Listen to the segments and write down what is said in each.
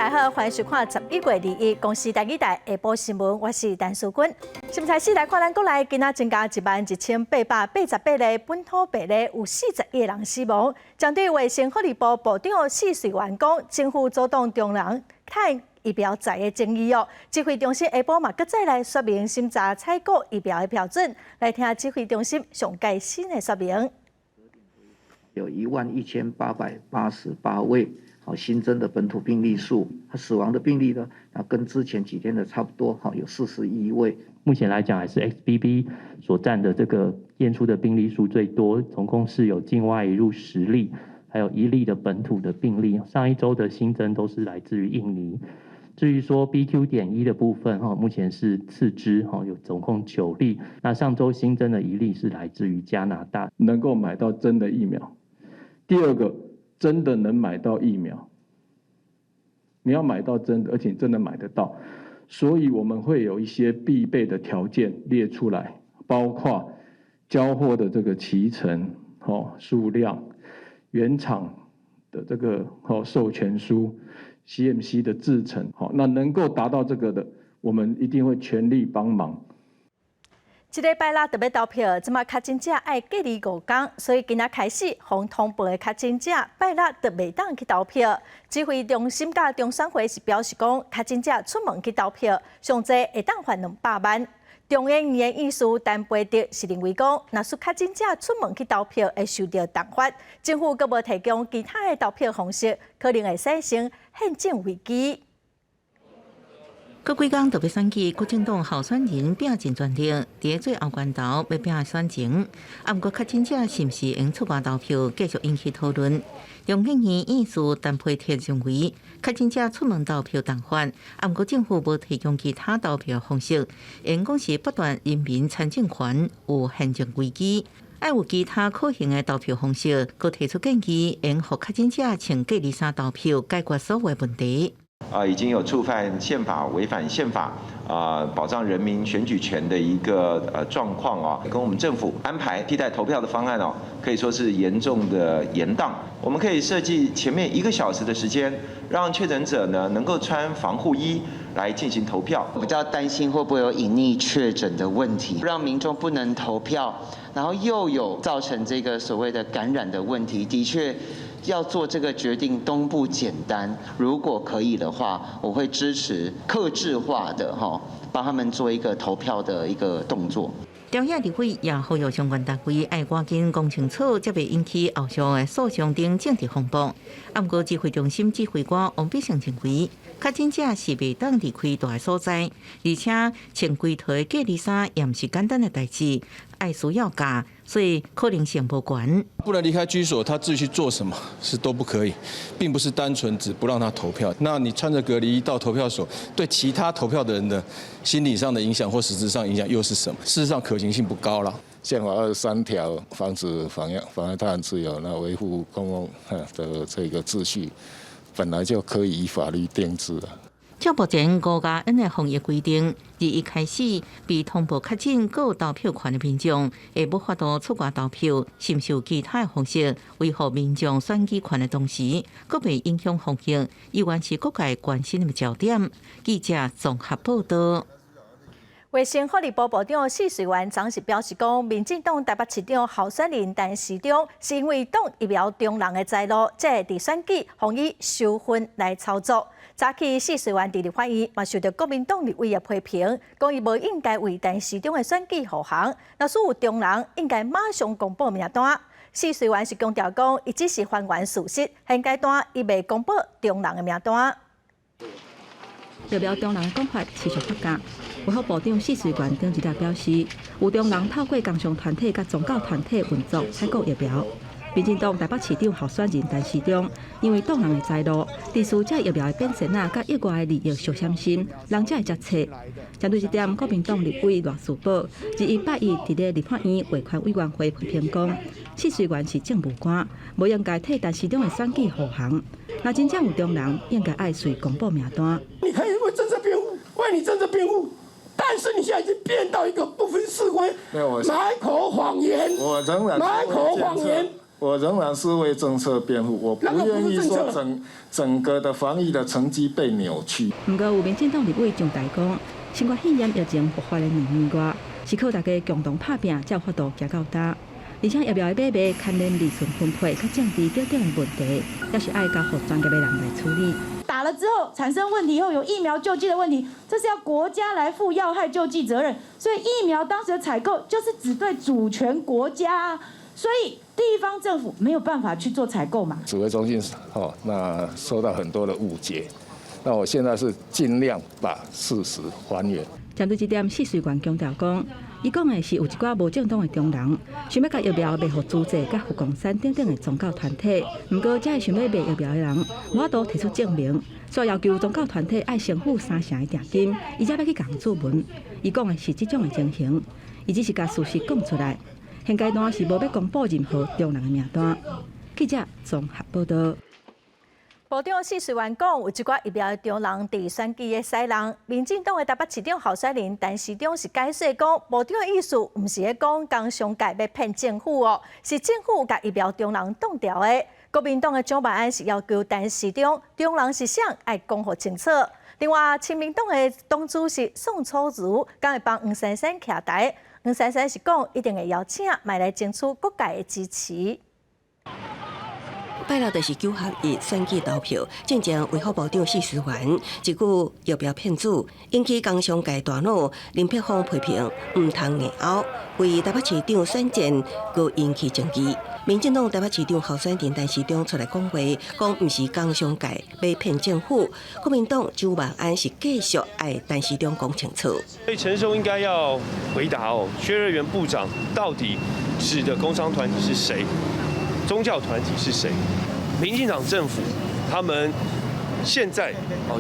大家好，欢迎收看11月2日公视台语台下晡新闻，我是陈淑君。先开始来看咱国内今仔增加11888个本土病例，有41个人死亡。针对卫生福利部部长谢水元讲，政府主动中人看疫苗债的争议哦。指挥中心下晡嘛，搁再来说明审查采购疫苗的标准，来听指挥中心上届新的说明。有11888位。新增的本土病例数，死亡的病例呢，跟之前几天的差不多，有41位。目前来讲，还是 XBB 所占的这个验出的病例数最多，总共是有境外移入10例，还有1例的本土的病例。上一周的新增都是来自于印尼。至于说 BQ.1 的部分，目前是次之，有总共9例。那上周新增的1例是来自于加拿大。能够买到真的疫苗。第二个。真的能买到疫苗，你要买到真的，而且真的买得到，所以我们会有一些必备的条件列出来，包括交货的这个期程、数量、原厂的这个授权书、CMC 的制程，那能够达到这个的，我们一定会全力帮忙。这礼拜六特别投票，即马确诊者爱隔离5天，所以今仔开始，防通报的确诊者拜六就袂当去投票。指挥中心甲中选会是表示讲，确诊者出门去投票，上济会当罚200万。中央院议事陈培德是认为讲，若是确诊者出门去投票会受到重罚，政府阁无提供其他的投票方式，可能会产生宪政危机。过几天特别选举，国民党候选人拼尽全力，伫最后关头要拼选情。啊，不过确诊者是毋是用出外投票，继续引起讨论。中兴院议事陈培德认为，确诊者出门投票重罚，啊，不过政府无提供其他投票方式，因讲是不断人民参政权有宪政危机。要有其他可行的投票方式，佮提出建议，因互确诊者穿隔离衫投票，解决所有问题。已经有触犯宪法、违反宪法保障人民选举权的一个状况啊，跟我们政府安排替代投票的方案哦，可以说是严重的延宕。我们可以设计前面1个小时的时间，让确诊者呢能够穿防护衣来进行投票。比较担心会不会有隐匿确诊的问题，让民众不能投票，然后又有造成这个所谓的感染的问题，的确。要做这个决定都不简单，如果可以的话，我会支持客制化的帮他们做一个投票的一个动作。朝野立委也呼吁相关单位要赶紧讲清楚，才袂引起后续的诉讼等政治风波。啊，不过指挥中心指挥官王必胜认为，确诊者是袂当离开大个所在，而且穿规套的隔离衫也毋是简单的代志，爱需要假，所以可能性不悬。不能离开居所，他自己去做什么是都不可以，并不是单纯只不让他投票。那你穿着隔离衣到投票所，对其他投票的人的心理上的影响或实质上影响又是什么？事实上可行性不高了。宪法23条防止妨碍他人自由，那维护公共的这个秩序，本来就可以依法律定制了。照目前5+N 的防疫规定，1开始被通报确诊各有投票权的民众，会无法度出外投票，甚至有其他的方式维护民众选举权的同时，阁袂影响防疫，依然是各界关心的焦点。记者综合报道。卫生福利部部长谢水元昨是表示讲，民进党台北市长候选人陈时中是因为党疫苗中人的在路，才会伫选举防以收分来操作。早起谢水元伫立法院嘛受到国民党立委的批评，讲伊无应该为陈时中的选举护航，若是有中人应该马上公布名单。谢水元是强调讲，伊只是还原事实，现阶段伊未公布中人的名单。代表中人的讲法持续发酵。卫福部长谢水元顶一日表示，有中人透过工商团体甲宗教团体运作采购疫苗。民进党台北市长候选人陈时中，因为党人的在路，提出这疫苗的变迁甲意外的利益相相信，人才会决策。针对这点，国民党立委赖士宝21拜一伫咧立法院卫权委员会批评讲，谢水元是政务官，无应该替陈时中的选举护航。若真正有中人，应该爱随公布名单。你可以为政治辩护，为你政治辩护。但是你现在已经变到一个不分是非，满口谎言，我仍然满口谎言。我仍然是为政策辩护，我不愿意说整个的防疫的成绩被扭曲。不过，有民进党立委蒋台讲，新冠肺炎疫情爆发的2年多，是靠大家共同打拼，才有法度行到大。而且疫苗的买卖、牵连利润分配、甲降低等等的问题，也是爱交予专业的人来处理。打了之后产生问题，以后有疫苗救济的问题，这是要国家来负要害救济责任。所以疫苗当时的采购就是只对主权国家，所以地方政府没有办法去做采购嘛。指挥中心那受到很多的误解，那我现在是尽量把事实还原。针对这点，试水员强调讲，伊讲的是有一寡无正当的中人，想要甲疫苗卖互租界、甲福冈山等等的宗教团体。不过，这想要卖疫苗的人，无法度提出证明，所以要求宗教团体爱承付3成的定金，伊才要去共注文。伊讲的是这种的情形，伊只是甲事实讲出来。现阶段是无要公布任何中人的名单。记者综合报道。部长试水员讲，有一寡疫苗的中人伫选举的西人，民进党的台北市长候选人陈时中是解释讲，部长的意思毋是咧讲工商界要骗政府哦，是政府甲疫苗中人挡掉的。国民党的蒋万安是要求陈时中，中人是啥爱讲互清楚。另外，亲民党的党主席宋楚瑜刚会帮黄珊珊徛台，黄珊珊是讲一定会邀请，卖来争取各界的支持。拜六就是9合1选举投票，进前卫福部长试水员一句疫苗骗子，引起工商界大怒。林碧芳批评唔通硬拗，为台北市长选战，佮引起争议。民进党台北市长候选人陈时中出来讲话，讲唔是工商界要骗政府。国民党蒋万安是继续爱陈时中讲清楚。所以陈时中应该要回答哦，薛瑞元部长到底指的工商团体是谁？宗教团体是谁？民进党政府他们现在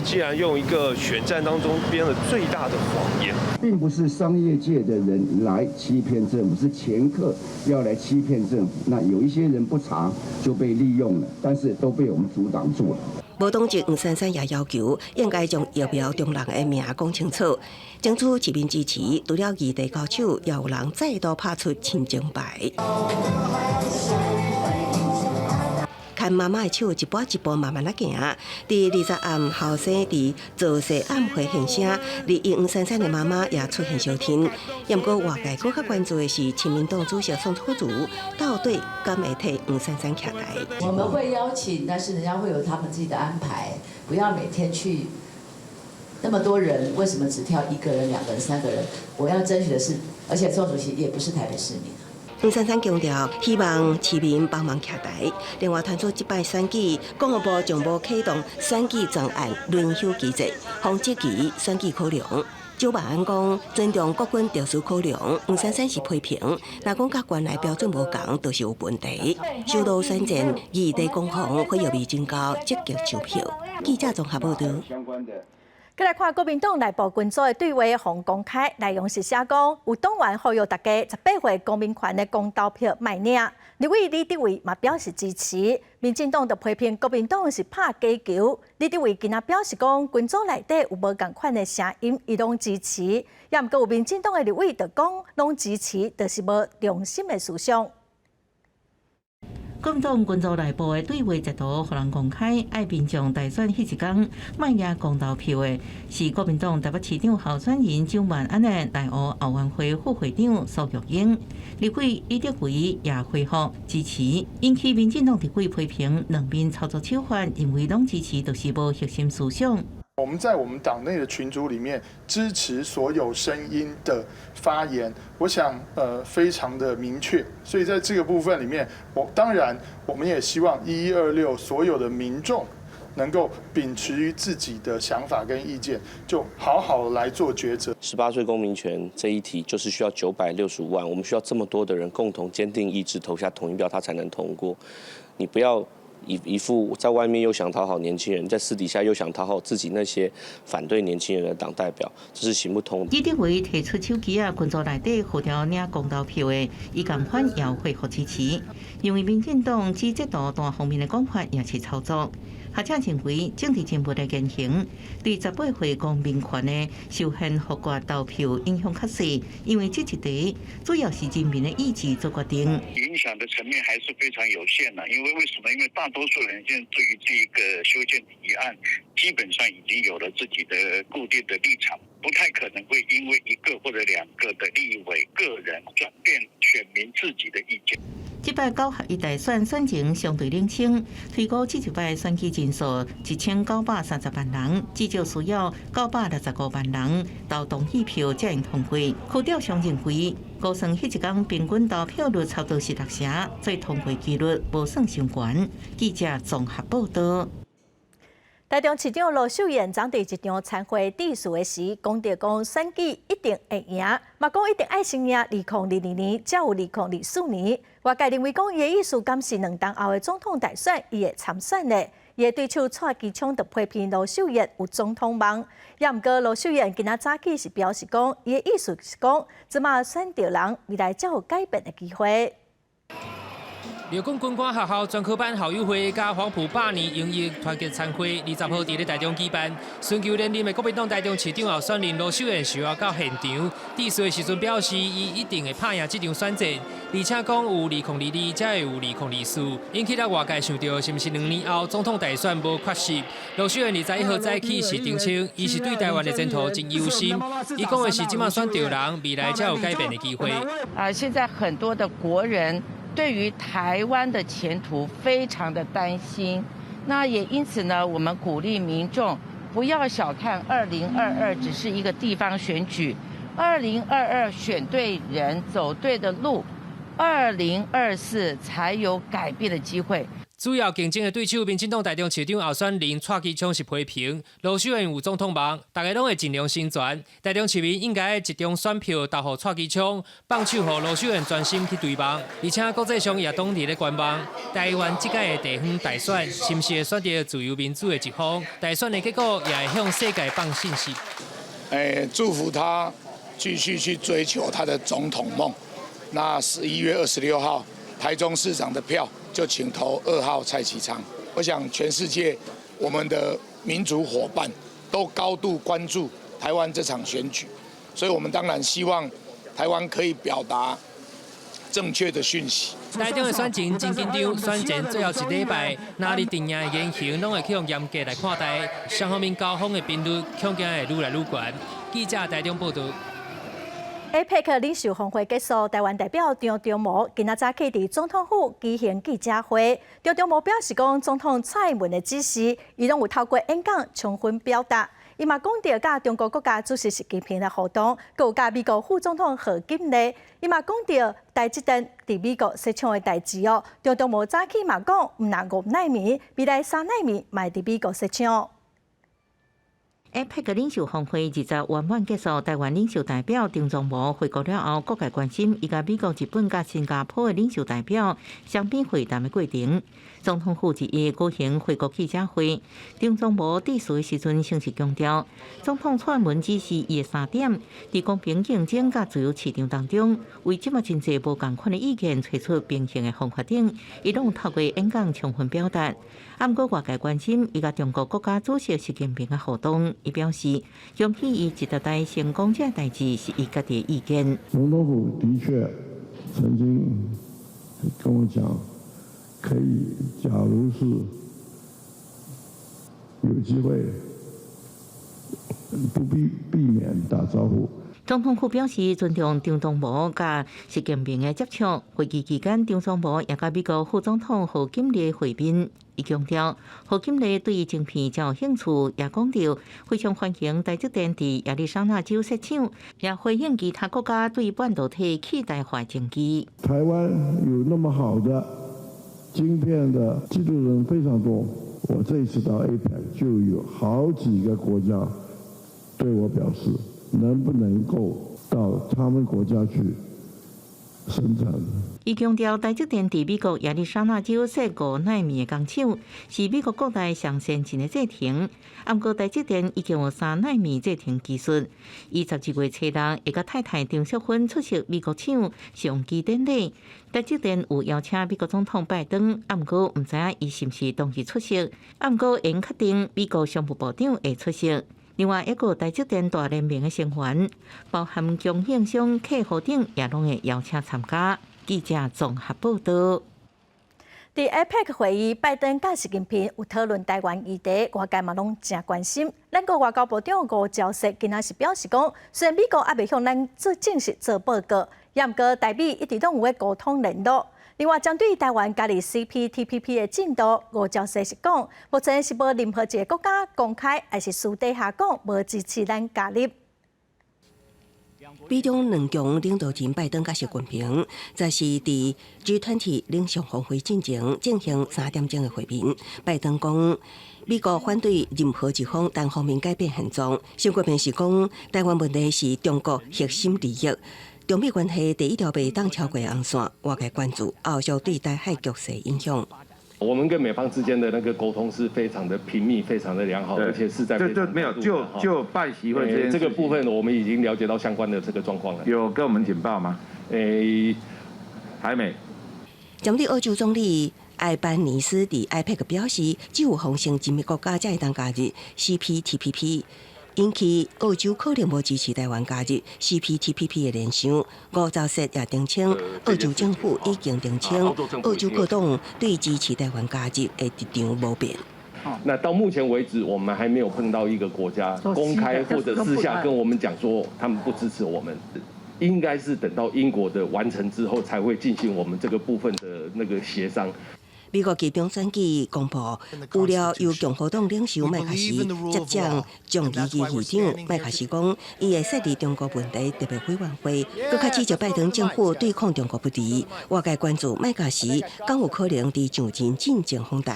既然用一个选战当中编了最大的谎言，并不是商业界的人来欺骗政府，是掮客要来欺骗政府。那有一些人不查就被利用了，但是都被我们阻挡住了。无党籍黄珊珊也要求应该将疫苗中人的名讲清楚，争取市民支持。除了议题高手，也有人再度拍出亲情牌。看妈妈的手一步一步慢慢来行，伫20暗后生伫造势暗会现身，李英黄珊珊的妈妈也出现收听。不过外界更加关注的是，亲民党主席宋楚瑜到底敢会替黄珊珊徛台？我们会邀请，但是人家会有他们自己的安排，不要每天去那么多人，为什么只挑1个人、2个人、3个人？我要争取的是，而且宋主席也不是台北市民。黄珊珊强调，希望市民帮忙徛台。另外，传出这摆选举，公务部将无启动选举专案轮休机制，防积极选举考量。蒋万安讲，尊重国军特殊考量。黄珊珊是批评，若讲甲原来标准无同，就是有问题。首都选战，议题攻防会有未增高，积极收票。记者综合报道。再来看国民党内部群组的对话，互公开内容是写讲，有党员呼吁大家18岁公民权的公投票卖领。立委李德维嘛表示支持，民进党就批评国民党是拍假球。李德维今仔表示讲，群组内底有无共款的声音，伊拢支持。也毋过有民进党的立委就讲，拢支持，就是无良心的思想。国民党群组内部的对话截图，互人公开。爱民众大选迄一天卖赢公投票的，是国民党台北市长候选人蒋万安的内湖奥运会副会长苏玉英。立委李德维也回复支持，引起民进党立委批评两边操作手法，认为拢支持就是无核心思想。我们在我们党内的群组里面支持所有声音的发言，我想非常的明确，所以在这个部分里面，当然我们也希望1126所有的民众能够秉持于自己的想法跟意见，就好好来做抉择。18岁公民权这一题就是需要965万，我们需要这么多的人共同坚定意志投下同意票，它才能通过。你不要一副在外面又想讨好年轻人，在私底下又想讨好自己那些反对年轻人的党代表，这是行不通的。李德维提出手机群组内底互调领公投票的，伊同款也回复支持，因为民进党指这道单方面的讲法也是操作。学者认为，政治进步的言行对18岁公民权的受限合法投票影响较细，因为这一题主要是人民的意志做决定。影响的层面还是非常有限的，因为为什么？因为大多数人现在对于这个修宪提案，基本上已经有了自己的固定的立场，不太可能会因为1个或者2个的立委个人转变选民自己的意见。这摆9合1大选选情相对冷清，推估这一摆选举人数1930万人，至少需要965万人投同意票才能通过。区调上认为，高雄迄一天平均投票率差不多是6成，所以通过几率无算上悬。记者综合报道。台中市长罗秀燕昨伫一场参会致辞的时，讲选举一定会赢，嘛讲一定爱先赢2022年，才有2024年。外界认为讲伊的意思，敢是2冬后的总统大选，伊会参选的。伊的对手蔡其昌就批评罗秀燕有总统梦。也毋过罗秀燕今仔早起是表示讲，伊的意思是讲，即马选到人，未来才有改变的机会。苗栗军官学校专科班校友会甲黄埔8年英语团结参会20号伫咧台中举办，寻求连任的国民党台中市长候选人罗秀燕受邀到现场，致辞的时阵表示，伊一定会拍赢这场选战，而且讲有2022才会有2024，引起了外界想到是毋是2年后总统大选无确实。罗秀燕21号早起是澄清，伊是对台湾的前途真忧心。伊讲的是，即马选到人，未来才有改变的机会。现在很多的国人对于台湾的前途非常的担心，那也因此呢，我们鼓励民众不要小看2022只是一个地方选举，2022选对人，走对的路，2024才有改变的机会。主要竞争的对手，民进党台中市长候选人蔡其昌是批评罗秀燕有总统梦，大家拢会尽量宣传。台中市民应该集中选票投予蔡其昌，放手予罗秀燕专心去对望。而且国际上也当地咧观望，台湾这届的地方大选，是毋是会选择自由民主的一方？大选的结果也会向世界放信息。祝福他继续去追求他的总统梦。那11月26号，台中市长的票就请投2号蔡其昌。我想全世界我们的民主伙伴都高度关注台湾这场选举，所以我们当然希望台湾可以表达正确的讯息。台中的选情真紧张，选前最后一礼拜，哪里定样的言行，拢会去用严格来看待。双方面交锋的频率，恐惊会愈来愈悬。记者台中报道。APEC 领袖峰会结束，台湾代表张忠谋今仔早起伫总统府举行记者会。张忠谋表示讲，总统蔡英文的指示，伊拢有透过演讲充分表达。伊嘛讲到甲中国国家主席习近平的互动，佮有甲美国副总统贺锦丽，伊嘛讲到台积电伫美国设厂的代志哦。张忠谋早起嘛讲，毋拿5奈米，未来3奈米嘛伫美国设厂。APEC 领袖峰会20圆满结束，台湾领袖代表张忠谋回国了后，各界关心伊甲美国、日本、甲新加坡的领袖代表相比会谈的过程。总统府1日举行回国记者会，张忠谋致辞的时阵，先是强调，总统蔡英文指示伊的3点，伫公平竞争甲自由市场当中，为即马真侪无共款的意见找出平衡的方法等，伊拢透过演讲充分表达。毋过外界关心伊甲中国国家主席习近平的互动，伊表示，恭喜伊一代代成功这代志是伊家己的意见。总统府的确曾经跟我讲，可以，假如是有机会，不避免打招呼。总统府表示尊重张忠谋甲习近平的接触。会议期间，张忠谋也甲美国副总统贺锦丽会面。伊强调，贺锦丽对于晶片较有兴趣，也讲到非常欢迎台积电伫亚利桑那州设厂，也回应其他国家对半导体期待化经济。台湾有那么好的晶片的技术人非常多，我这一次到 APEC 就有好几个国家对我表示，能不能够到他们国家去生产。伊强调，台积电伫美国亚利桑那州设5奈米的工厂，是美国国内上先进的制程。不过，台积电已经有3奈米制程技术。伊12月初六会甲太太张淑芬出席美国厂上机典礼。台积电有邀请美国总统拜登，不过唔知影伊是毋是当日出席。不过，已确定美国商务部长会出席。另外，一个台积电大联盟的成员，包含供应商、客户等，也拢会邀请参加。记者综合报道。伫 APEC 会议，拜登甲习近平有讨论台湾议题，外界嘛拢真关心。咱国外交部长吴钊燮今仔是表示讲，虽然美国还未向咱正式做报告，也毋过台美一直拢有在沟通联络。另外，针对台湾加入 CPTPP 的进度，吴钊燮是讲，目前是无任何一个国家公开还是私底下讲无支持咱加入。美中两强领导人拜登甲习近平，则是伫 G20 领袖峰会进行3点钟的会面。拜登讲，美国反对任何一方单方面改变现状。习近平是讲，台湾问题是中国核心利益。中美关系第一条袂当超过红线，外界关注后续对台海局势影响。我们跟美方之间的那个沟通是非常的频密、非常的良好，而且是在没有就办席会这个部分，我们已经了解到相关的这个状况了。有跟我们简报吗？还没。针对澳洲总理艾班尼斯伫 APEC 表示，只有奉行亲密国家才会当加入 CPTPP。引起澳洲可能无支持台湾加入 CPTPP 的联想。吴钊燮也澄清，澳洲政府已经澄清，澳洲各党对支持台湾加入的立场无变。那到目前为止，我们还没有碰到一个国家公开或者私下跟我们讲说他们不支持我们。应该是等到英国的完成之后，才会进行我们这个部分的那个协商。美国期中选举公布，有了由共和党领袖麦卡锡接掌众议院议长。麦卡锡讲，伊会设立中国问题特别委员会，搁较支持拜登政府对抗中国不敌。外界关注麦卡锡敢有可能伫上前进前访台。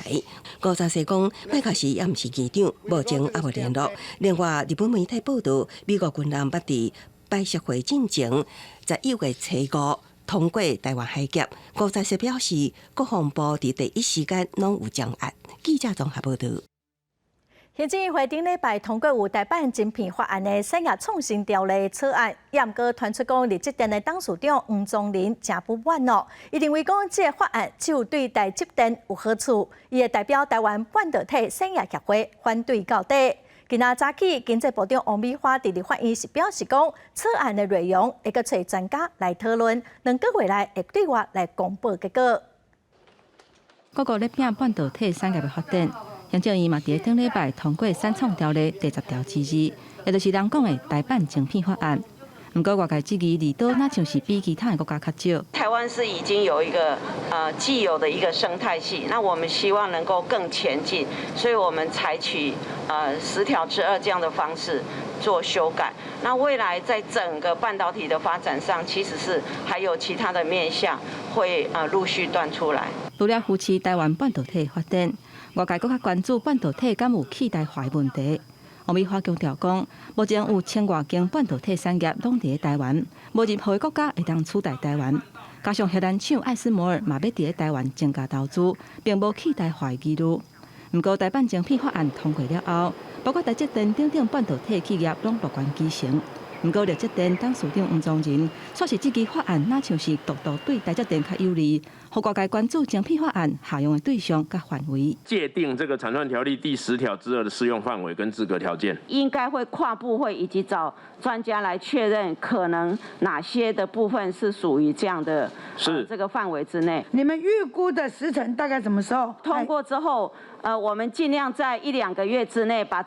吴钊燮讲，麦卡锡也毋是议长，目前也无联络。另外，日本媒体报道，美国军舰捌伫拜习会进前，11月初5。通过台湾海峡，吴钊燮表示，国防部伫第一时间拢有掌握。记者综合报道。行政院会顶礼拜通过有台版晶片法案的产业创新条例草案，也毋过传出讲，立积电的董事长黄宗林真不满哦。伊认为讲，这个法案只有对台积电有好处，伊会代表台湾半导体产业协会反对到底。今仔早起，经济部长王美花伫立法院是表示讲，草案的内容会搁找专家来讨论，2个月内会对外来公布结果。各国咧拼半导体产业的发展，行政院嘛伫顶礼拜通过产创条例第10条之2，也就是人讲的台版晶片法案。不过外界质疑离岛那像是比其他的国家较少。台湾是已经有一个既有的一个生态系，那我们希望能够更前进，所以我们采取10条之2这样的方式做修改。那未来在整个半导体的发展上，其实是还有其他的面向会陆续端出来。除了扶持台湾半导体发展，外界更较关注半导体敢有替代化的问题。王美花强调讲，目前有1000多间半导体产业拢伫台湾，无任何国家会当取代台湾。加上荷兰厂艾斯摩尔嘛要伫台湾增加投资，并无替代化的记录。不过台版晶片法案通过了后，包括台积电等半导体企业拢乐观其成。不过，立积电董事长黄宗仁说是这支法案哪像是独独对台积电较有利，互外界关注晶片法案下用的对象甲范围。界定这个产创条例第10条之2的适用范围跟资格条件，应该会跨部会以及找专家来确认，可能哪些的部分是属于这样的这个范围之内。你们预估的时程大概什么时候通过之后？我们尽量在1-2个月之内把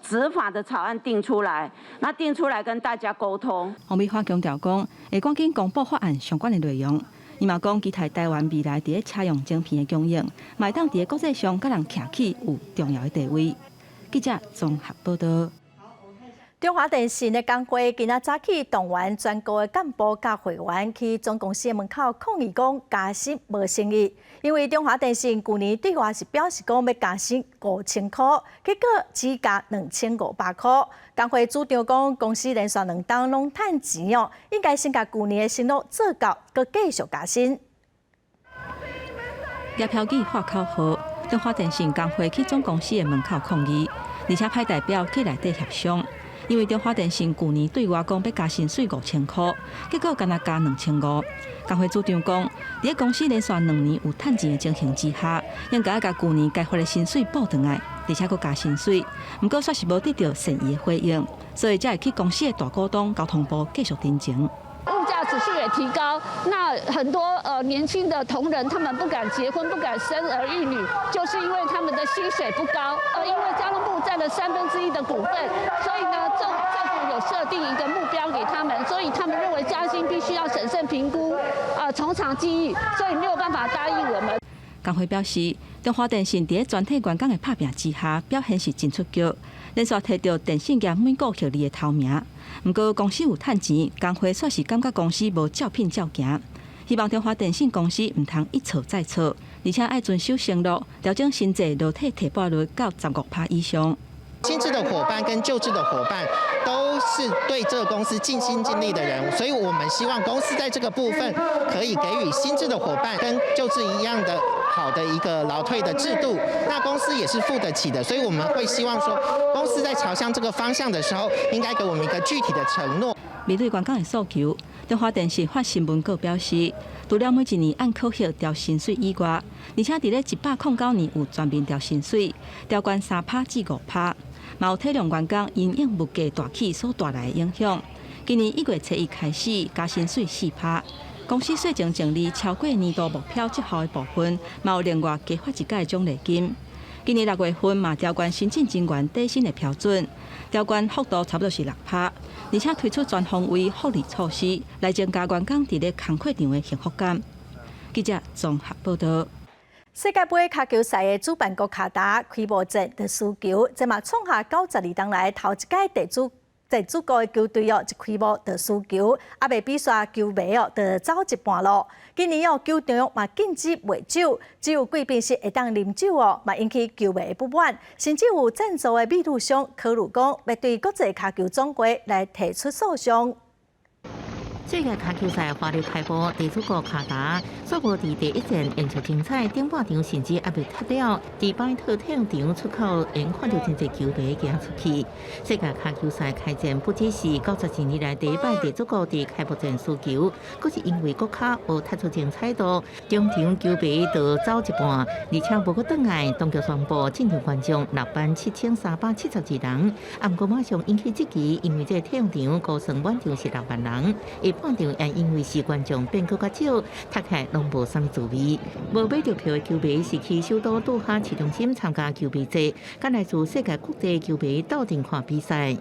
执法的草案定出来，那定出来跟大家沟通。王美花强调讲，会赶紧公布法案相关的内容。伊嘛讲，期待台湾未来伫车用晶片的供应，卖当伫国际上甲人徛起有重要的地位。记者综合报道。中华电信的工会今仔早起动员全国的干部甲会员去总公司门口抗议，讲加薪无诚意。因为中华电信去年对外是表示讲要加薪5000块，结果只加2500块。工会主张讲公司连续2档拢趁钱哦，应该先甲去年的承诺做到，佮继续加薪。叶飘记发口号，中华电信工会去总公司的门口抗议，而且派代表去内底协商。因为中华电信去年对外讲要加薪水5000块，结果敢若加2500。工会主张讲，伫公司连续2年有趁钱的情形之下，应该甲去年该发的薪水补回来，而且佮加薪水。不过却是无得到善意的回应，所以才会去公司的大股东交通部继续申请。物价指数也提高，那很多年轻的同仁他们不敢结婚，不敢生儿育女，就是因为他们的薪水不高。因为交通部占了1/3的股份，所以呢，政府有设定一个目标给他们，所以他们认为加薪必须要审慎评估，从长计议，所以没有办法答应我们。工会表示，中华电信伫全体员工的拍拼之下，表现是真出色，连续摕到电信业每股获利的头名。不过公司有趁钱，工会却是感觉公司无照聘照行，希望中华电信公司唔通一错再错，而且爱遵守承诺，调整薪资裸体提拨率到15%以上。新制的伙伴跟旧制的伙伴都是对这个公司尽心尽力的人，所以我们希望公司在这个部分可以给予新制的伙伴跟旧制一样的好的一个劳退的制度，那公司也是付得起的，所以我们会希望说，公司在朝向这个方向的时候，应该给我们一个具体的承诺。面对员工的诉求，中华电信发新闻稿表示，除了每一年按考核调薪水以外，而且伫咧109年有全面调薪水，调悬3%至5%，嘛有体谅员工因应物价大起所带来的影响。今年1月7日开始加薪水4%，公司税前净利超过年度目标绩效的部分，嘛有另外加发一届的奖励金。今年6月份嘛调悬申请人员底薪的标准，调悬幅度差不多是6%，而且推出全方位福利措施，来增加员工伫咧工课场的幸福感。记者综合报道。世界杯卡球赛的主办国卡达开幕战的输球，这嘛创下92年来头一届第主国的球队一开幕就输球，还未比赛球迷就走一半路。今年球场嘛禁止卖酒，只有贵宾室会当啉酒嘛引起球迷不满，甚至有赞助的秘鲁商考虑讲要对国际卡球总会来提出诉讼。世界卡球赛花莲开幕，地主国卡达煞无伫第一战演出精彩，顶半场甚至还未踢了，伫巴伊特体育场出口因看到真侪球迷行出去。世界卡球赛开战不只是90几年来第一摆地主国伫开幕战输球，佫是因为国卡无踢出精彩度，中场球迷就走一半，而且无佫转来。当局宣布进场观众67372人，啊，毋过马上引起质疑，因为这体育场高算满场是6万人。半场也因为是观众变更较少，踢起来拢无啥物滋味。无买着票的球迷是去首都杜哈市中心参加球迷节，跟来自世界各地球迷斗阵看比赛。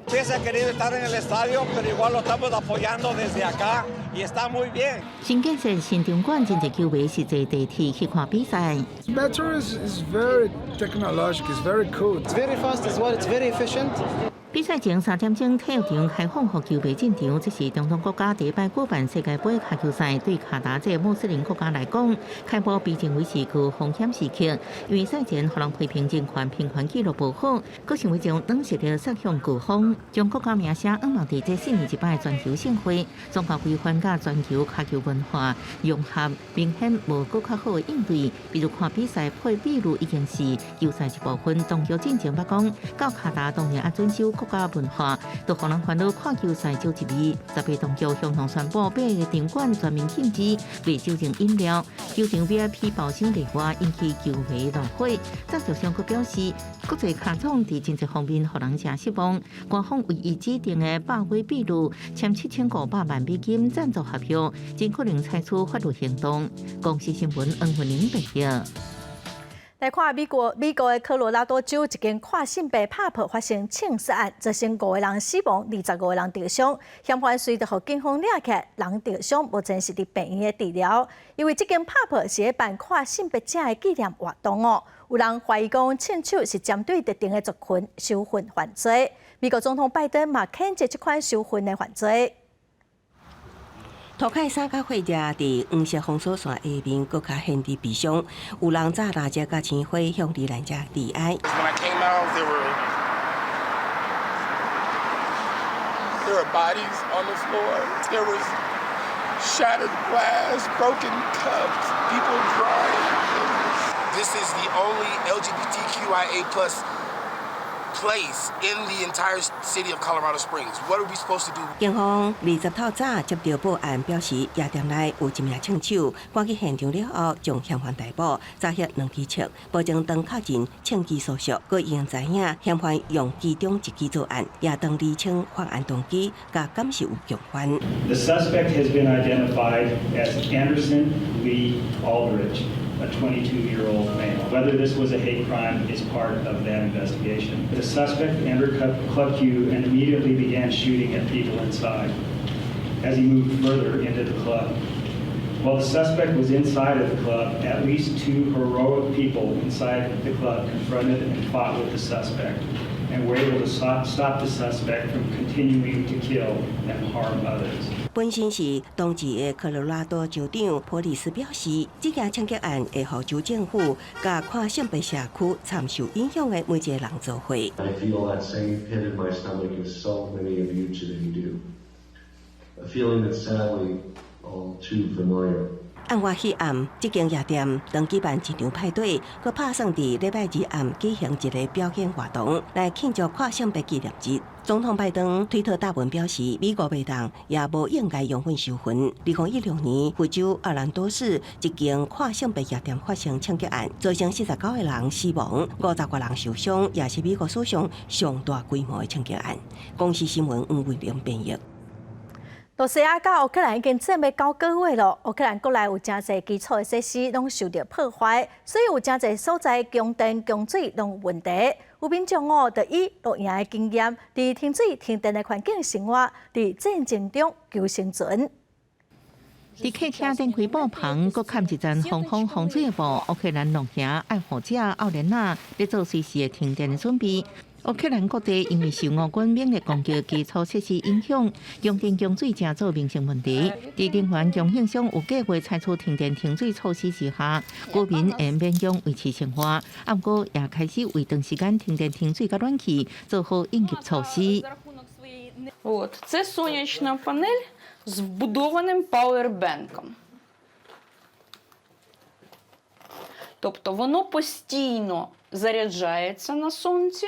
新建设新场馆真侪球迷是坐地铁去看比赛。Metro is very technological, it's very cool, it's very fast as well, it's very efficient. 比赛前3点钟，体育场开放予球迷进场。这是中东国家第一摆举办世界杯卡球赛，对卡达这穆斯林国家来讲，开播被认为是具风险时刻，因为赛前予人批评人权平权记录不好，佫想要将冷血的杀向巨风，将国家名声暗藏伫这4年一摆的全球盛会，综合规范甲全球卡球文化融合，明显无佫较好的应对。比如看比赛配比如已经是球赛一部分，当局进前捌讲，到卡达当然也遵守国家文化，都互人烦恼看球赛少一味。18当局向向宣布，八个场馆全面禁止卖酒精饮料，球场 VIP 包厢内外引起球迷怒火。赞助商佫表示，国际卡厂伫经济方面互人真失望，官方为伊指定的百威秘鲁签7500万美金赞助合约，真可能采取法律行动。公司新闻恩文玲报道。来看美国的科罗拉多州一间跨性别 pub 发生枪杀案，造成5个人死亡，25个人受伤。嫌犯随着被警方抓起，人受伤目前是伫病院的治疗。因为这间 pub 是办跨性别者的纪念活动哦，有人怀疑讲枪手是针对特定的族群收份犯罪。美国总统拜登嘛谴责这款受贿的犯罪。涂凯三甲火车伫黄色封锁线下面，搁较显得悲伤。有人早拿着甲青花向罹难者致哀。There were bodies on the floor. There was shattered glass, broken cups, people crying. This is the only LGBTQIA+ place in the entire city of Colorado Springs. What are we supposed to do? 警方20透早接到报案，表示夜店内有一名枪手，赶去现场了后，将嫌犯逮捕，查获2支枪，保证当确认枪击所属。佮已经知影嫌犯用其中一支作案，也当厘清犯案动机，甲感受共犯。The suspect has been identified as Anderson Lee Aldridge, a 22-year-old male. Whether this was a hate crime is part of that investigation. The suspect entered Club Q and immediately began shooting at people inside as he moved further into the club. While the suspect was inside of the club, at least 2 heroic people inside the club confronted and fought with the suspect and were able to stop the suspect from continuing to kill and harm others. 本身是当地的科罗拉多州长普里斯表示，这件枪击案会互州政府甲跨性别社区参受影响的每一个人做伙。I feel that same pit in my stomach as so many of you today do. A feeling that's sadly all too familiar. 案发迄暗，这间夜店当举办一场派对，佮打算伫礼拜2暗举行一个表演活动，来庆祝跨性别纪念日。总统拜登推特大文表示，美国袂当也无应该容忍受混。2016年，非洲奥兰多市一间跨性别夜店发生枪击案，造成49个人死亡，50个人受伤，也是美国史上上大规模的枪击案。公司新闻黄伟玲编译。罗西亚甲乌克兰已经战要9个月了，乌克兰国内有真侪基础的设施拢受到破坏，所以有真侪所在供电、供水拢有问题。有民众就以露营的经验，伫停水、停电的环境生活，伫战争中求生存。伫客厅电开布棚，搁盖一层防风防水的布。乌克兰农营爱护者奥莲娜咧做随时的停电的准备。乌克兰各地因为受俄军猛烈攻击基础设施影响，供电供水正做明显问题。伫能源供应商有计划采取停电停水措施之下，国民会勉强维持生活。不过也开始为长时间停电停水甲暖气做好应急措施。Це сонячна панель з вбудованим пауербенком. Тобто воно постійно заряджається на сонці.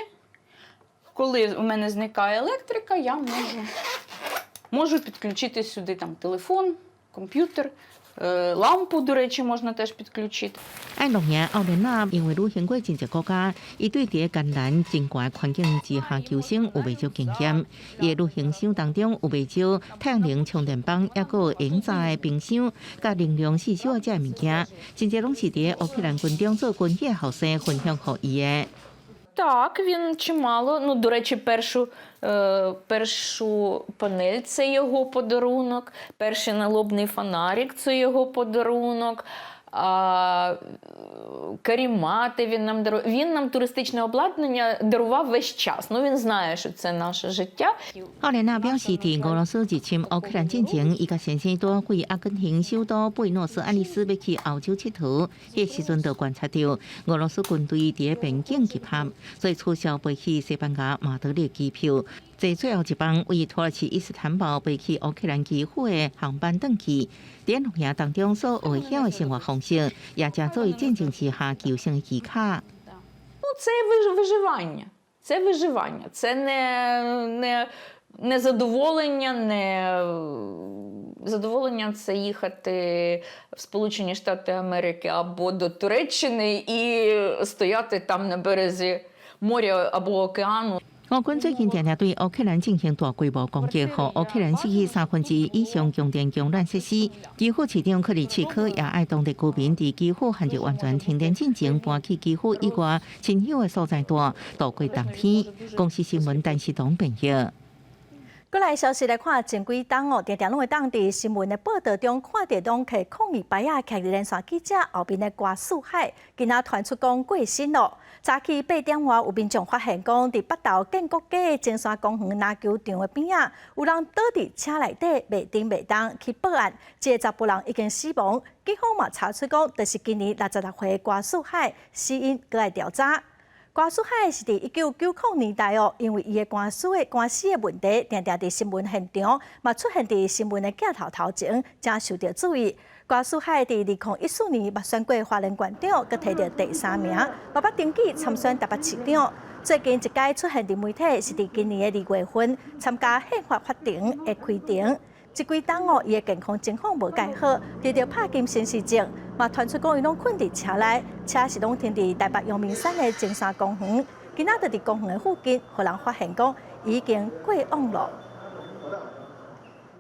Коли в мене зникає електрика, я можу підключити сюди там телефон, комп'ютер, лампу, до речі, можна теж підключити. 爱农营奥莲娜因为旅行过真济国家，伊对伫艰难真悬环境之下求生有袂少经验。伊的旅行箱当中有袂少太阳能充电棒，也有营炸的冰箱，甲能量四小的这物件，真济拢是伫乌克兰军中做军役后生分享予伊的。Так, він чимало. Ну, до речі, першу панель – це його подарунок, перший налобний фонарик – це його подарунок, карімати він нам дарував. Він нам туристичне обладнання дарував весь час. Ну, він знає, що це наше життя. 奥莲娜表示，伫俄罗斯入侵乌克兰之前，伊甲先生拄过阿根廷首都布宜诺斯艾利斯要去欧洲佚佗，迄时阵就观察到俄罗斯军队伫边境集合，所以取消飞去西班牙马德里机票，坐最后一班为土耳其伊斯坦堡飞去乌克兰基辅的航班转去。伫农营当中所危险的生活方式，也正作为战争之下求生的基卡。Ну, це виживання. Це виживання. Це не задоволення, задоволення це їхати в Сполучені Штати Америки або до Туреччини і стояти там на березі моря або океану. 俄军最近常常对乌克兰进行大规模攻击，互乌克兰失去1/3以上供电供暖设施。基辅市长克里奇科也爱当地居民伫基辅限制完全停电进前搬去基辅以外亲友的所在住，度过冬天。公司新闻陈时东编译。过来消息来看，前几天常常拢会当伫新闻的报道中看到拢去抗议牌啊，徛伫连线记者后边的瓜树海，今仔传出讲过身咯。早起8点外，有民众发现讲，伫北投建国街的金山公园篮球场的边啊，有人倒伫车内底袂顶袂当去报案，这个查甫人已经死亡。警方嘛查出讲，就是今年66岁的瓜树海，死因搁来调查。瓜树海是伫1990年代因为伊的官司的问题，常常伫新闻现场，嘛出现伫新闻的镜头前，真受到注意。瓜树海伫2014年捌选过花莲县长，佮摕到第3名，嘛捌登记参选台北市长。最近一届出现伫媒体是伫今年的2月份参加宪法法庭的开庭。这几天伊的健康情况无介好，得到帕金森氏症，嘛传出讲伊拢困伫车内，车是拢停伫台北阳明山的金山公园。今仔就伫公园的附近，互人发现讲已经过往了。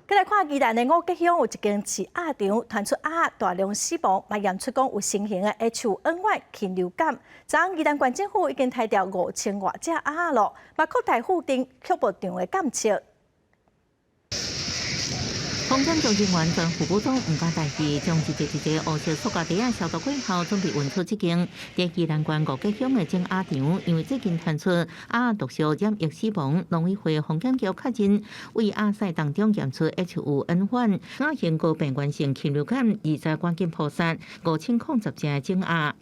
再来看宜兰的五吉乡有一间饲鸭场，传出鸭大量死亡，嘛验出讲有新型的 H5N1 禽流感。昨宜兰县政府已经抬掉5000多只鸭咯，嘛扩大固定畜牧场的监测。风险中人员将副部长吴家代志将一个黑色塑胶袋啊消毒过后，准备运出这间在宜兰县五吉乡的种鸭场，因为最近传出鸭毒素染疫死亡，农委会风险局确认为鸭屎当中验出 H5N1 亚型高病原性禽流感，20赶紧扑杀5010只种鸭。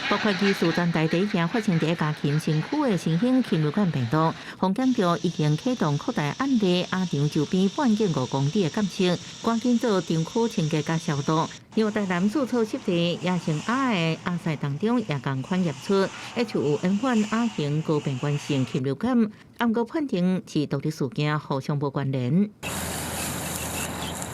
包括技术站台底下发现第一家禽身躯的新型禽流感病毒，风险局已经启动扩大案例鸭场周边半径5公里的监测，赶紧做场区清洁甲消毒。另外，台南注册湿地野生鸭的鸭屎当中也同款验出 H5N1 亚型高病原性禽流感，暗过判定是独立事件，互相无关联。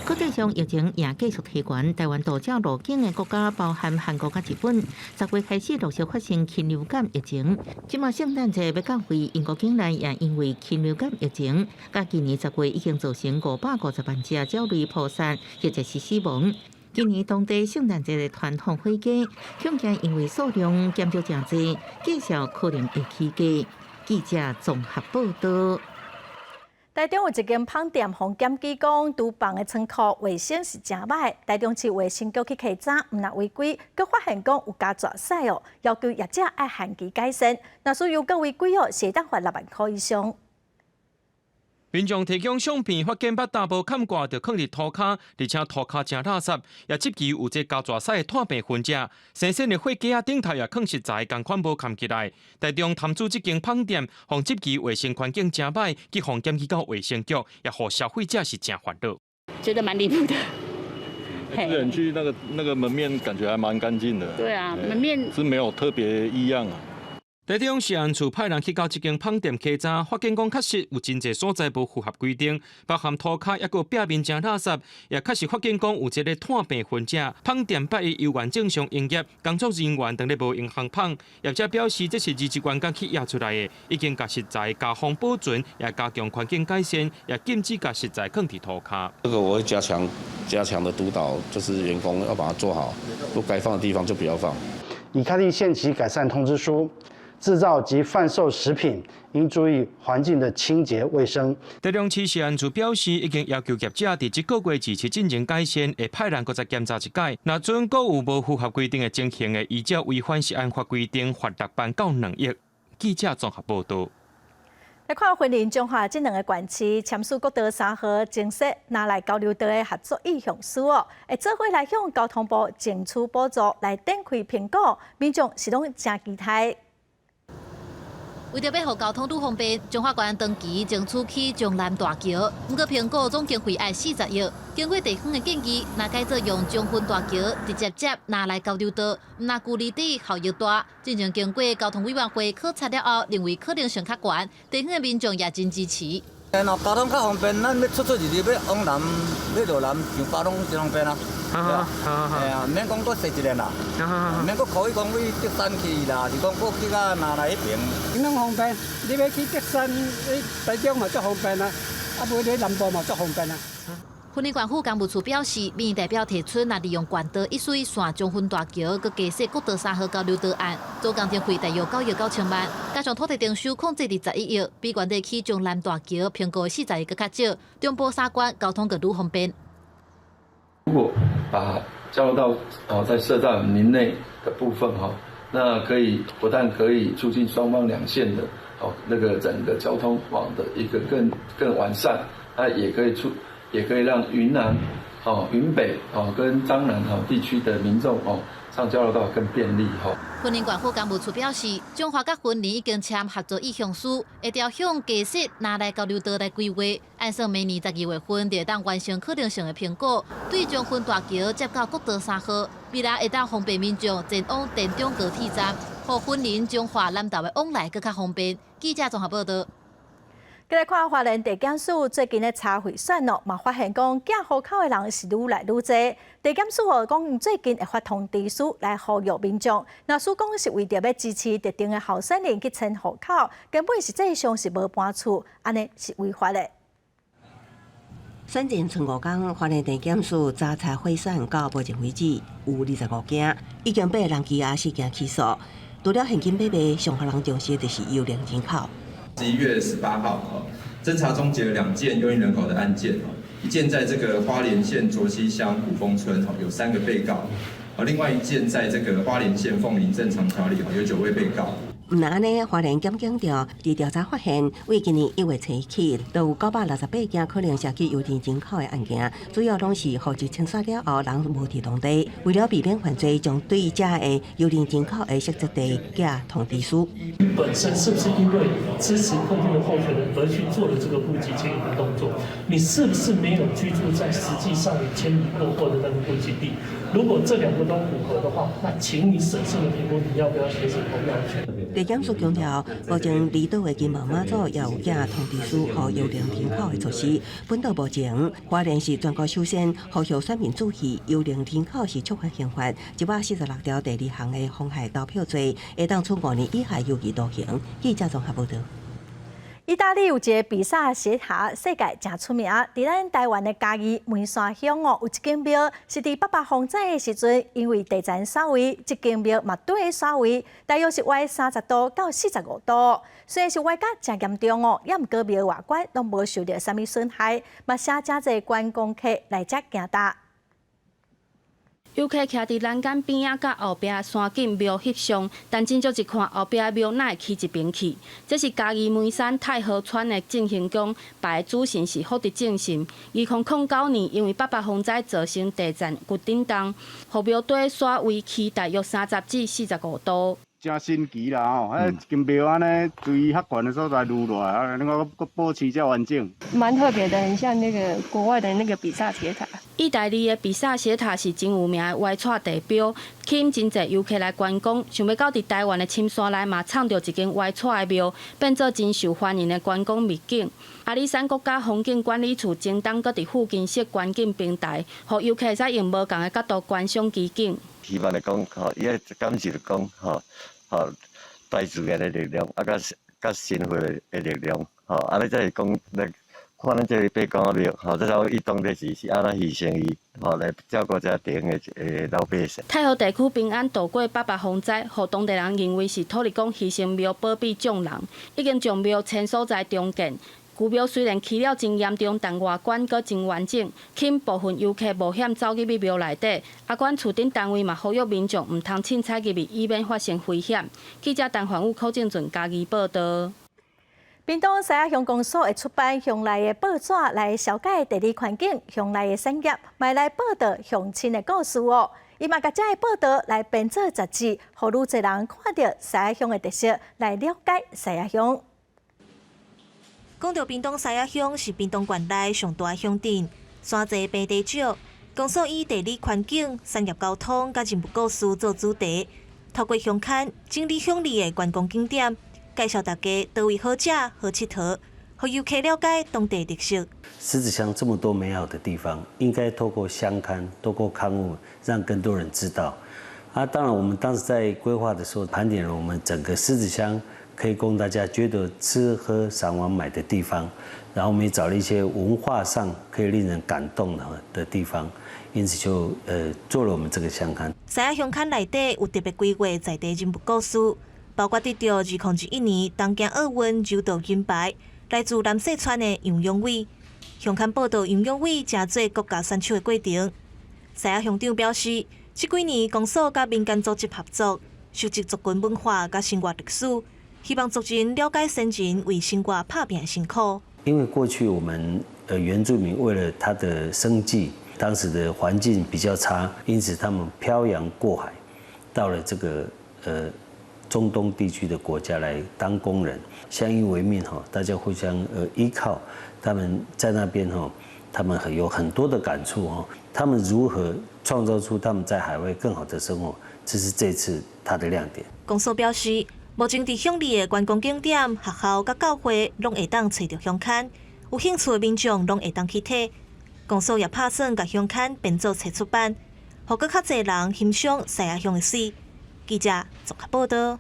国际上疫情也继续提悬，台湾多只入境的国家包含韩国甲日本，10月开始陆续发生禽流感疫情。即马圣诞节要到位，英国境内也因为禽流感疫情，甲今年10月已经造成550万只鸟类扑杀或者是死亡。今年当地圣诞节的传统火鸡，恐惊因为数量减少真济，计数可能会起价。记者综合报道。台中有一间饭店，防检举讲厨房的仓库卫生是真歹。台中市卫生局去稽查，毋但违规，佮发现讲有加蛇屎哦，要求业者爱限期改善。若需要佮违规哦，是当罚6万块以上。民众提供相片，发现把大包砍挂，就放伫涂骹，而且涂骹真垃圾，也涉及有这加蛇屎的炭病分子。生鲜的火鸡啊，顶头也放实在同款无砍起来。台中潭子这间饭店，防涉及卫生环境真歹，去防检举到卫生局，也互消费者是真烦恼。觉得蛮离谱的。之前去那个门面感觉还蛮干净的。对啊，门面是没有特别异样啊。台中市安处派人去到这间饭店稽查，发现讲确实有真侪所在无符合规定，包含涂骹，也个表面真垃圾，也确实发现讲有一个炭病分子。饭店8月由原正常营业，工作人员当日无用烘棒，业者表示这是20员工去压出来的，已经甲食材加防保存，也加强环境改善，也禁止甲食材放伫涂骹。这个我会加强的督导，就是员工要把它做好，不该放的地方就不要放。已开立限期改善通知书。制造及贩售食品应注意环境的清洁卫生。台中市食安处表示，已经要求业者伫这个月之前进行改善，会派人再检查一届。若准阁有无符合规定的情形的，依照违反食安法规定，罚6万到2亿。记者综合报道。来看云林彰化这2个县市签署国道3号正式拿来交流道的合作意向书哦，会做伙来向交通部争取补助来展开评估，民众是拢真期待。为着要互交通愈方便，彰化县长期争取起彰南大桥，不过评估总经费要40亿。经过地方的建议，若改做用彰分大桥直接拿来交流道，若距离短、效益大。进行经过交通委员会考察了后，认为可能性较悬，地方的民众也真支持。若交通较方便，咱要出入要往南、要落南上巴拢真方便啊。免讲搁踅一个啦，免搁可以讲去竹山去啦，是讲搁去到拿来迄边。怎样方便？你要去竹山、台中嘛足方便啊，啊，无你南部嘛足方便啊。婚礼管府干部处表示，民意代表提出，若利用管道一水线中分大桥，佮加设国道3号交流道案，总工程费大约9亿9千万，加上土地征收控制21亿，比原地起中南大桥评估40亿佮较少，中部3关交通佮愈方便。如果把交流道再设在林内的部分那可以不但可以促进双方两线的那个整个交通网的一个更完善，也可以让云南、云北跟漳南地区的民众上交流道更便利婚礼管府干部处表示，中华甲婚礼已经签合作意向书，会朝向加设拿来交流道来规划，按算明年12月份就会当完成可能性的评估。对中分大桥接到国道3号，未来会当方便民众前往田中高铁站，互婚礼中华南道的往来更较方便。记者综合报道。再来看花莲地检署最近的查贿选嘛发现讲寄户口的人是愈来愈多。地检署讲最近会发通知书来呼吁民众，那署讲是为着要支持特定的候选人去迁户口，根本实际上是无搬厝，安尼是违法的。选前剩5天，花莲地检署查查贿选到目前为止有25件，已经被人羁押4件起诉。除了现金买卖，上互人重视的就是幽灵人口。11月18号，侦查终结了2件幽灵人口的案件，一件在这个花莲县卓溪乡古峰村有3个被告，另外一件在这个花莲县凤林正常条里有9位被告。唔那安尼，花莲检警调伫调查发现，为今年1月初起，都有968件可能涉及幽灵人口的案件，主要拢是户籍清算了后人无伫当地，为了避免犯罪，将对这的幽灵人口的涉及地寄通知书。本身是不是因为支持特定的候选人而去做了这个户籍迁移的动作？你是不是没有居住在实际上你迁移过后的那个户籍地？如果这2个都符合的话，那请你审慎的评估你要不要行使投票权。地检署强调，目前离岛的金门马祖也有寄通知书和幽灵人口的措施。本岛目前，花莲市全国首先呼吁选民注意，幽灵人口是触犯刑法146条第2项的妨害投票罪，会当处5年以下有期徒刑。记者综合报道。意大利有一个比萨斜塔，世界真出名。伫咱台湾的嘉义梅山乡有一间庙，是伫北伐风灾的时阵，因为地震扫位，这间庙嘛对扫位，大约是歪30度到45度。虽然是歪甲真严重也毋过庙外观拢无受到啥物损害，嘛写真侪观光客来遮行踏。游客徛伫栏杆边仔，甲后壁山景庙翕相，但真足一看后壁庙哪会起一边去？这是嘉义梅山太和川的正行宫，拜主神是福德正神。2009年因为北伐风灾造成地震骨震动，互庙底山围起大约30至45度。真神奇啦吼！一间庙安尼对较悬的所在撸落来，另外搁保持遮完整。蛮特别的，很像那个国外的那个比萨斜塔。意大利的比萨斜塔是真有名的歪错地标，吸引真侪游客来观光。想要到伫台湾的深山内嘛，藏到一间歪错的庙，变做真受欢迎的观光秘境。阿里山国家风景管理处正当搁伫附近设观景平台，互游客使用无同的角度观赏奇景。希望来讲，伊个感受来讲，大自然的力量，甲社会的力量，安尼才是讲来看咱这个北港庙，这种伊当地是安那牺牲伊，来照顾这地方的老百姓。太和地区平安度过北伐风灾，互当地人认为是土地公牺牲庙保庇众人，已经将庙迁所在重建。古庙虽然起了真严重，但外观阁真完整，吸引部分游客冒险走入去庙内底。阿管厝顶单位嘛呼吁民众唔通凊彩入去，以免发生危险。记者陈环宇、柯正俊嘉义报道。屏东西仔乡公所会出版乡内的报纸来了解地理环境、乡内的产业，卖来报道乡亲的故事哦。伊嘛甲这个报道来编做杂志，互愈侪人看到西仔乡的特色，来了解西仔乡。讲到屏东西仔乡是屏东县内上大乡镇，山济平地少，公所以地理环境、产业交通甲人物故事做主题，透过乡刊整理乡里的观光景点，介绍大家倒位好食、好佚佗，互游客了解当地特色。狮子乡这么多美好的地方，应该透过乡刊、透过刊物，让更多人知道。当然，我们当时在规划的时候，盘点了我们整个狮子乡可以供大家觉得吃喝赏玩买的地方。然后我们也找了一些文化上可以令人感动的地方，因此就做了我们这个相刊。西雅乡刊内底有特别规划在地人物故事，包括得到2001年东京奥运柔道银牌，来自南四川的杨永伟。乡刊报道杨永伟正做国家选手的过程。西雅乡长表示，这几年公所甲民间组织合作，收集族群文化甲生活历史，希望族人了解先人为生活打拼的辛苦。因为过去我们原住民为了他的生计，当时的环境比较差，因此他们漂洋过海，到了这个中东地区的国家来当工人，相依为命哈，大家互相依靠。他们在那边哈，他们有很多的感触哈，他们如何创造出他们在海外更好的生活，这是这次他的亮点。公所表示，目前伫乡里的观光景点、学校甲教会，拢会当找到乡刊，有兴趣的民众拢会当去睇。公所也打算甲乡刊编做册出版，互更较侪人欣赏西雅乡的水。记者综合报道。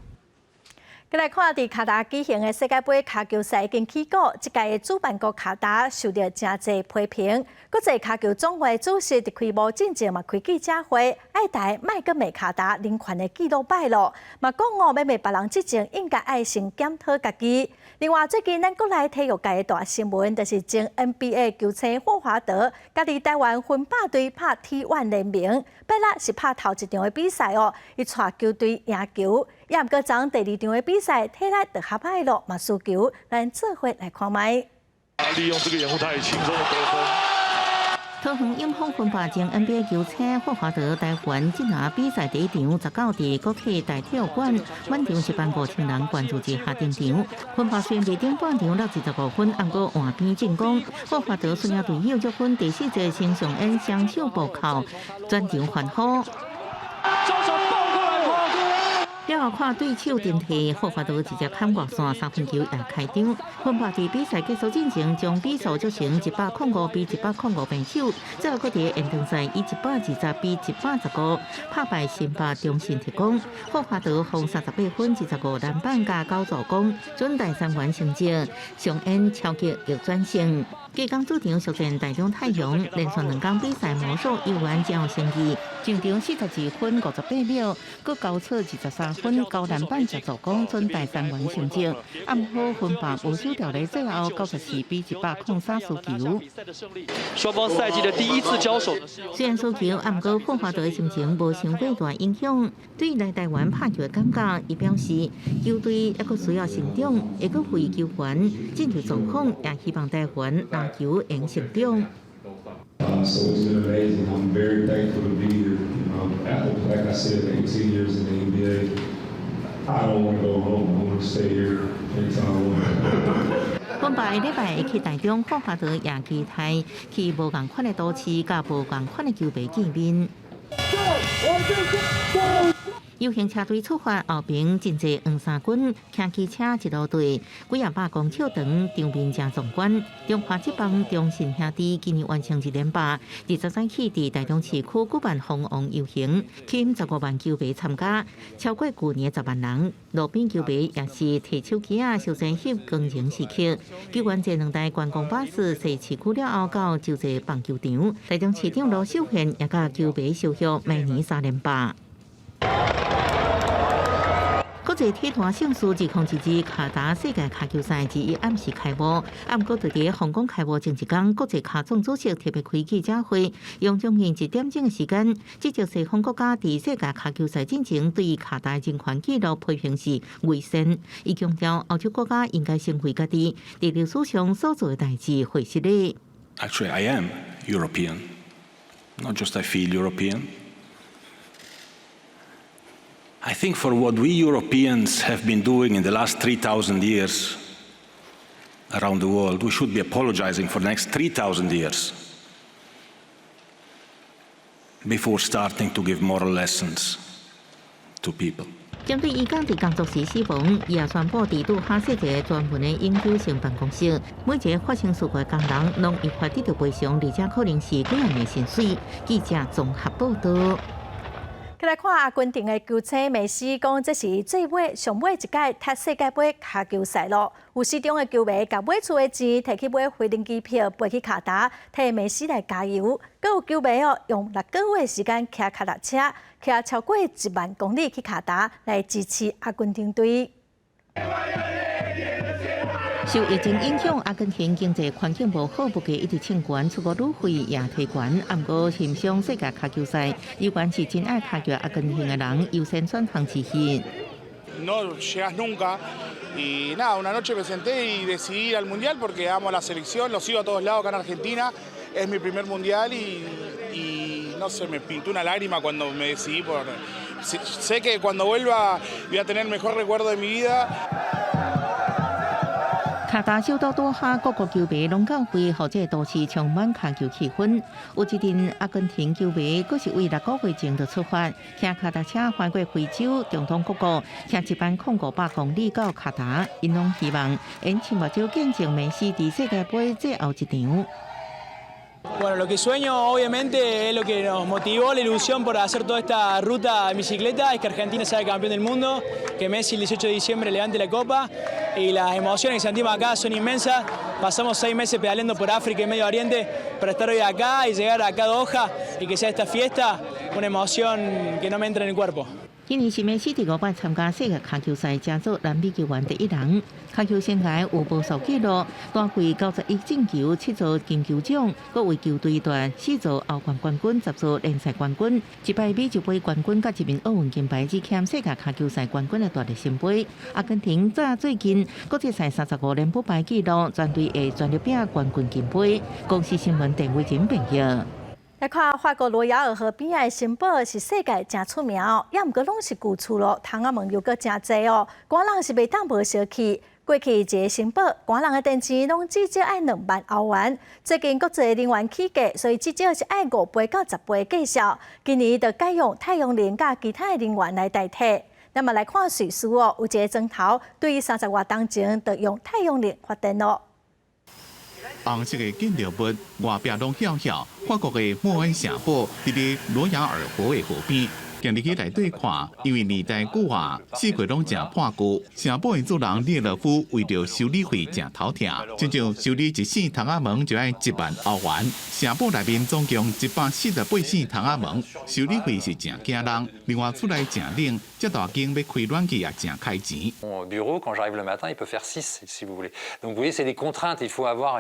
再来看，伫卡达举行的世界杯卡球赛已经起过，这届的主办国卡达受到真侪批评。国际卡球总会主席伫开幕之前嘛开记者会，爱台卖个美卡达人权的记录败露，嘛讲要卖别人之前应该爱先检讨家己。另外，最近咱国内体育界的大新闻，就是前 NBA 球星霍华德，家伫台湾分霸队拍 T1 联名，本来是拍头一场的比赛哦，伊带球队赢球，也毋过昨第二场的比赛睇来就合歹咯，嘛输球，咱做伙来看卖。利用这个掩护，他也轻松的得分。桃园英雄分霸前 NBA 球星霍华德台湾进行比赛第一场19伫国体大体育馆，满场15000人关注至下定场。分霸虽然第顶半场落25分，不过换边进攻，霍华德率领队友积分第4节新上演双手暴扣，全场欢呼。了后看对手顶替，霍华德直接砍外线3分球也开张。分霸伫比赛结束进程，将比数做成105比105平手。最后搁伫延长赛以120比115拍败新北中信特工。霍华德获38分、15篮板加9助攻，准第3元成绩，上演超级逆转胜。继刚主场续战台中太阳，连续2天比赛魔术游玩将有胜利。上场42分58秒，搁交出23分、9篮板、10助攻，准第3元成绩。暗好分霸无输掉咧，最后94比103输球。双方赛季的第一次交手。虽然输球，不过霍华德的心情无伤过大影响。对来台湾拍球的感觉，伊表示球队还阁需要成长，会阁为球员进入状况，也希望台湾篮球能成长。So it's been amazing. I'm very thankful to be here. Like I said, 18 years in the NBA. I don't want to go home. I want to stay here anytime I want. 本拜礼拜会去台中，霍华德也期待去无共款的都市，甲无共款的球迷见面。游行车队出发后边真侪黄衫军骑机车一路队，几啊百公尺长，场面真壮观。中华职棒中信兄弟今年完成1连霸，23早起伫台中市区举办红王游行，吸引15万球迷参加，超过去年10万人。路边球迷也是提手机啊，小声翕光情时刻。球员坐2台观光巴士驶市区了后，到就坐棒球场。台中市长罗秀贤也甲球迷相约明年3连霸。国际体坛盛事2022卡达世界卡球赛1暗时开幕，不过就伫香港开幕前一天，国际卡总主席特别开记者会，用将近1点钟的时间，指责西方国家伫世界卡球赛进程对卡达人权纪录批评是违宪。伊强调，欧洲国家应该先为家己伫历史上所做的代志负责任。Actually, I am European, not just I feel European. I think for what we Europeans have been doing in the last 3,000 years around the world, we should be apologizing for the next 3,000 years before starting to give moral lessons to people. 针对伊讲伫工作时死亡，伊也宣布伫杜哈设一个专门的永久性办公室，每一个发生事故的工人拢依法得到赔偿，而且可能是几万的薪水。记者综合报道。再来看阿根廷的球星梅西，讲这是最尾上尾一届踢世界杯卡球赛咯。有时中的球迷甲买厝的钱摕去买飞行机票，飞去卡达，替梅西来加油。阁有球迷用6个月时间骑脚踏车，骑超过1万公里去卡达来支持阿根廷队。受疫情影响，阿根廷经济环境无好，不计一直欠悬，出国旅费也提悬。不过，欣赏世界卡球赛，有关是真爱卡球阿根廷的人优先选项之一。No llegas nunca y nada, una noche me senté y decidí ir al mundial porque amo a la selección, lo sigo a todos lados acá en Argentina, es mi primer mundial y no sé, me pintó una lágrima cuando me decidí por... Sé que cuando vuelva voy a tener el mejor recuerdo de mi vida. 卡达首都多哈各国球迷拢到会，或者都市充满卡球气氛。有一阵阿根廷球迷，佫是为6个月前就出发，骑卡达车翻过非洲、中东各国，骑10500公里到卡达，因拢希望因亲目睭见证梅西伫世界杯最后一场。 Bueno, lo que sueño obviamente es lo que nos motivó, la ilusión por hacer toda esta ruta en bicicleta, es que Argentina sea el campeón del mundo, que Messi el 18 de diciembre levante la copa y las emociones que sentimos acá son inmensas. Pasamos 6 meses pedaleando por África y Medio Oriente para estar hoy acá y llegar acá a Doha y que sea esta fiesta una emoción que no me entra en el cuerpo. 今年是梅西第5摆参加世界卡球赛，加做南美球员第1人。卡球生涯有无数纪录，单季91进球、7座金球奖，各为球队夺4座欧冠冠军、10座联赛冠军，一摆美洲杯冠军，甲1面奥运金牌，只欠世界卡球赛冠军的大力新杯。阿根廷最近国际赛35连不败纪录，全队会全力拼冠军金杯。公司新闻陈伟霆评价。 来看法国罗亚尔河边的城堡是世界真出名哦，也毋过拢是旧厝咯，窗仔门又搁真济哦，官人是袂当无小气。过去一个城堡，官人的电钱拢至少爱2万欧元。最近国际能源起价，所以至少是爱5倍到10倍计数。今年就改用太阳能甲其他的能源来代替。那么来看瑞士哦，有一个砖头对30外当前就用太阳能发电咯。 红色的建筑物外壁拢晓晓，法国的莫恩城堡伫咧罗亚尔河的河边。行入去内底看，因为年代久啊，四季拢真破旧。城堡的主人列勒夫为着修理费真头疼，亲像修理一扇窗仔门就要1万欧元。城堡内面总共148扇窗仔门，修理费是真惊人。另外厝内真冷，这大间要开暖气也真开钱。 Mon bureau, quand j'arrive le matin, il peut faire 6, si vous voulez. Donc vous voyez, c'est des contraintes. Il faut avoir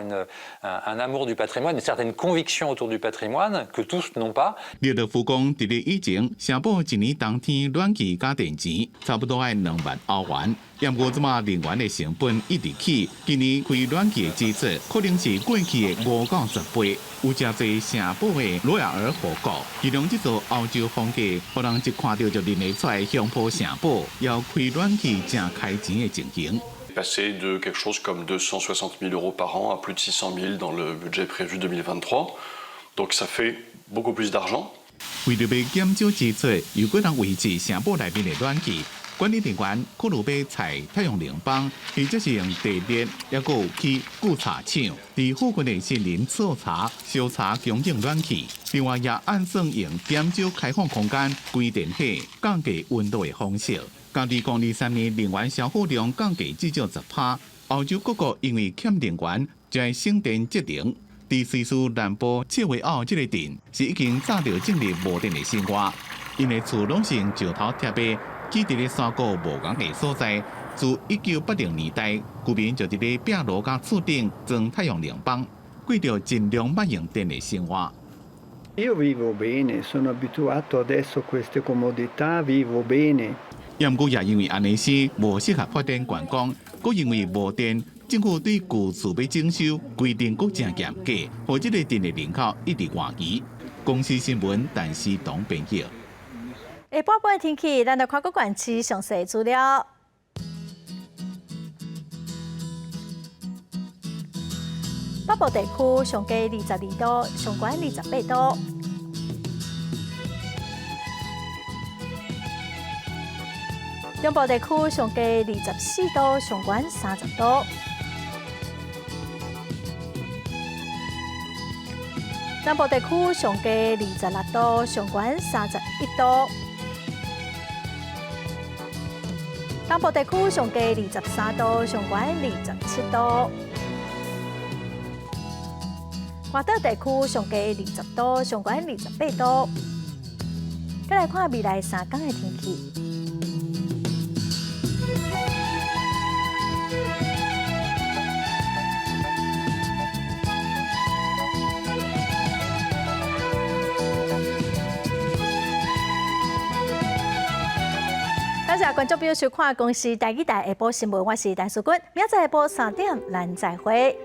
un amour du patrimoine, une certaine conviction autour du patrimoine que tous n'ont pas. 列勒夫讲，伫咧以前城堡一年冬天暖气加电钱差不多要2万欧元。也毋过，即马能源的成本一直起，今年开暖气的支出可能是过去的5到10倍。有真侪城堡的罗亚尔河谷，其中这座欧洲风格，互人一看到就认得出来香坡城堡要开暖气正开钱的情形。 Passer de quelque chose comme 260 000 € par an à plus de 600 000 dans le budget prévu 2023. Donc ça fait beaucoup plus d'argent. 为了要减少支出，又个人维持城堡内面的暖气，管理人员可能要采太阳能板，或者是用地热，也个有去固茶厂，伫附近的森林做茶、烧茶供应暖气。另外也按算用减少开放空间、关电器、降低温度的方式。 到2023年，能源消耗量降低至少10%。欧洲各国因为欠能源，就要省电节能。伫瑞士南部切维奥这个镇，是已经早就进入无电的生活。因的厝拢是用石头贴的，起伫咧山谷无人的所在。自1980年代，居民就伫咧壁炉甲厝顶装太阳能板，过着尽量慢用电的生活。 Io vivo bene, sono abituato adesso a queste comodità, vivo bene. 也毋过也因为安尼是无适合发电观光，佮因为无电，政府对旧厝要征收规定佮真严格，或者个镇的人口一直换期。公司新闻陈思彤编辑。下半部天气，咱来看各县市详细资料。北部地区上低22度，上悬28度。 中部地区上低24度，上悬30度；南部地区上低26度，上悬31度；东部地区上低23度，上悬27度；外岛地区上低20度，上悬28度。再来看未来3天的天气。感谢观众朋友收看《公视台语台下晡新闻》，我是陈淑君，明仔下晡3点咱再会。